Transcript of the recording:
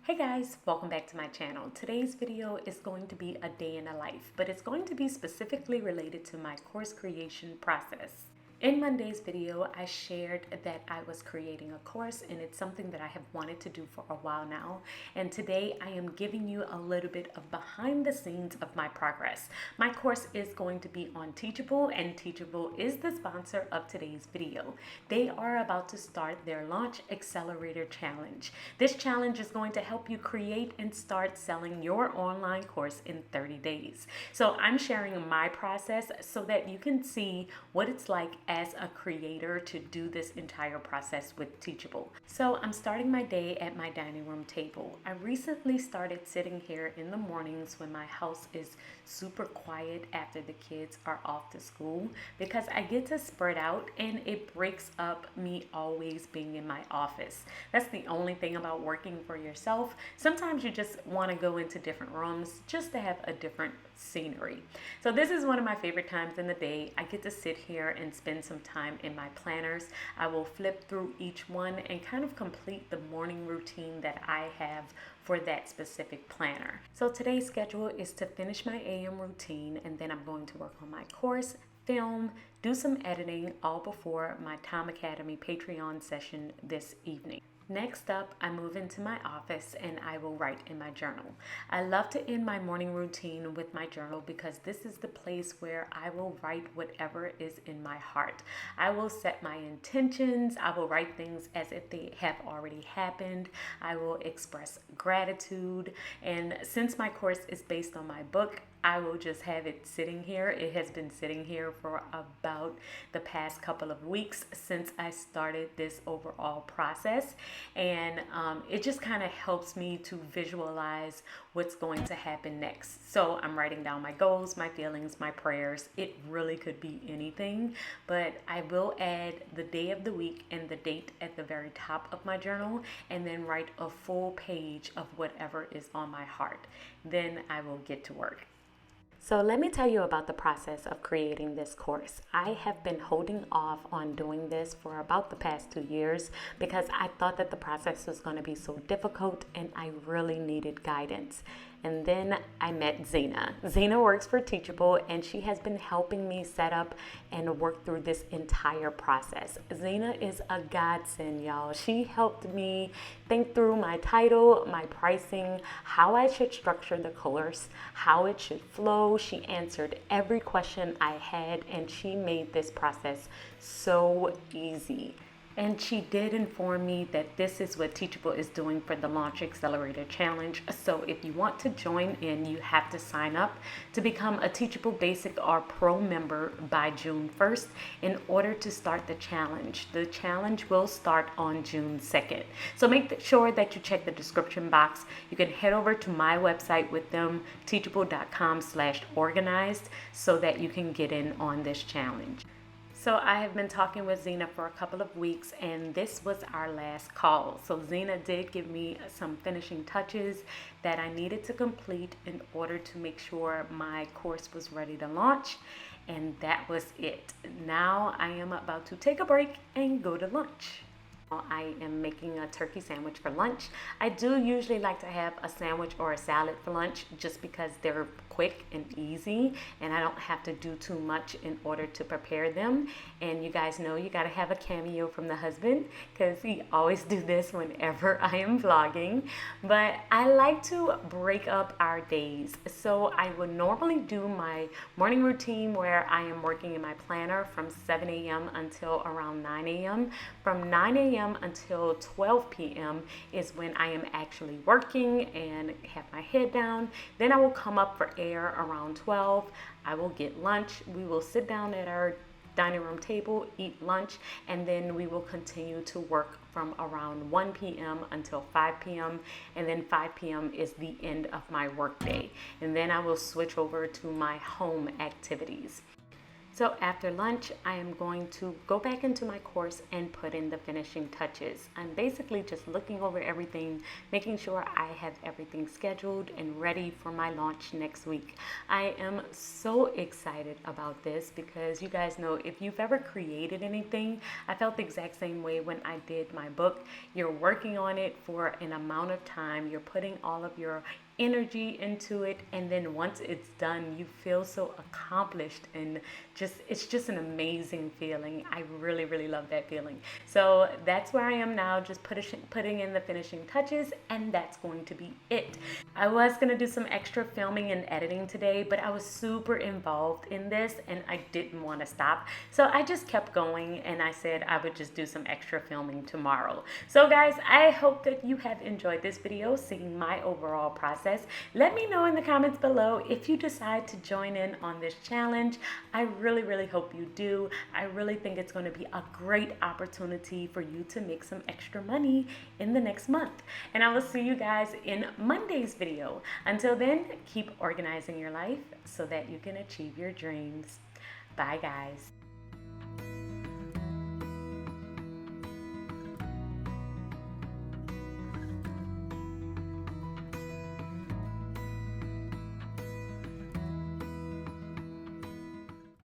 Hey guys, welcome back to my channel. Today's video is going to be a day in a life, but it's going to be specifically related to my course creation process. In Monday's video, I shared that I was creating a course, and it's something that I have wanted to do for a while now. And today I am giving you a little bit of behind the scenes of my progress. My course is going to be on Teachable, and Teachable is the sponsor of today's video. They are about to start their Launch Accelerator Challenge. This challenge is going to help you create and start selling your online course in 30 days. So I'm sharing my process so that you can see what it's like as a creator to do this entire process with Teachable. So I'm starting my day at my dining room table. I recently started sitting here in the mornings when my house is super quiet after the kids are off to school, because I get to spread out and it breaks up me always being in my office. That's the only thing about working for yourself. Sometimes you just want to go into different rooms just to have a different scenery. So this is one of my favorite times in the day. I get to sit here and spend some time in my planners. I will flip through each one and kind of complete the morning routine that I have for that specific planner. So today's schedule is to finish my AM routine, and then I'm going to work on my course, film, do some editing, all before my Time Academy Patreon session this evening. Next up, I move into my office and I will write in my journal. I love to end my morning routine with my journal because this is the place where I will write whatever is in my heart. I will set my intentions. I will write things as if they have already happened. I will express gratitude. And since my course is based on my book, I will just have it sitting here. It has been sitting here for about the past couple of weeks since I started this overall process. And it just kind of helps me to visualize what's going to happen next. So I'm writing down my goals, my feelings, my prayers. It really could be anything, but I will add the day of the week and the date at the very top of my journal, and then write a full page of whatever is on my heart. Then I will get to work. So let me tell you about the process of creating this course. I have been holding off on doing this for about the past 2 years because I thought that the process was going to be so difficult and I really needed guidance. And then I met Zena. Zena works for Teachable, and she has been helping me set up and work through this entire process. Zena is a godsend, y'all. She helped me think through my title, my pricing, how I should structure the course, how it should flow. She answered every question I had, and she made this process so easy. And she did inform me that this is what Teachable is doing for the Launch Accelerator Challenge. So if you want to join in, you have to sign up to become a Teachable Basic or Pro member by June 1st in order to start the challenge. The challenge will start on June 2nd. So make sure that you check the description box. You can head over to my website with them, teachable.com/organized, so that you can get in on this challenge. So I have been talking with Zena for a couple of weeks, and this was our last call. So Zena did give me some finishing touches that I needed to complete in order to make sure my course was ready to launch, and that was it. Now I am about to take a break and go to lunch. I am making a turkey sandwich for lunch. I do usually like to have a sandwich or a salad for lunch just because they're quick and easy and I don't have to do too much in order to prepare them. And you guys know you got to have a cameo from the husband because he always do this whenever I am vlogging. But I like to break up our days. So I would normally do my morning routine where I am working in my planner from 7 a.m. until around 9 a.m. From 9 a.m. until 12 p.m. is when I am actually working and have my head down. Then I will come up for air around 12. I will get lunch. We will sit down at our dining room table, eat lunch, and then we will continue to work from around 1 p.m. until 5 p.m. And then 5 p.m. is the end of my work day. And then I will switch over to my home activities. So after lunch, I am going to go back into my course and put in the finishing touches. I'm basically just looking over everything, making sure I have everything scheduled and ready for my launch next week. I am so excited about this because you guys know if you've ever created anything, I felt the exact same way when I did my book. You're working on it for an amount of time, you're putting all of your energy into it, and then once it's done you feel so accomplished, and it's just an amazing feeling. I really love that feeling. So that's where I am now, just putting in the finishing touches, and that's going to be it. I was going to do some extra filming and editing today, but I was super involved in this and I didn't want to stop, so I just kept going and I said I would just do some extra filming tomorrow. So guys, I hope that you have enjoyed this video, seeing my overall process. Let me know in the comments below if you decide to join in on this challenge. I really hope you do. I really think it's going to be a great opportunity for you to make some extra money in the next month. And I will see you guys in Monday's video. Until then, keep organizing your life so that you can achieve your dreams. Bye guys.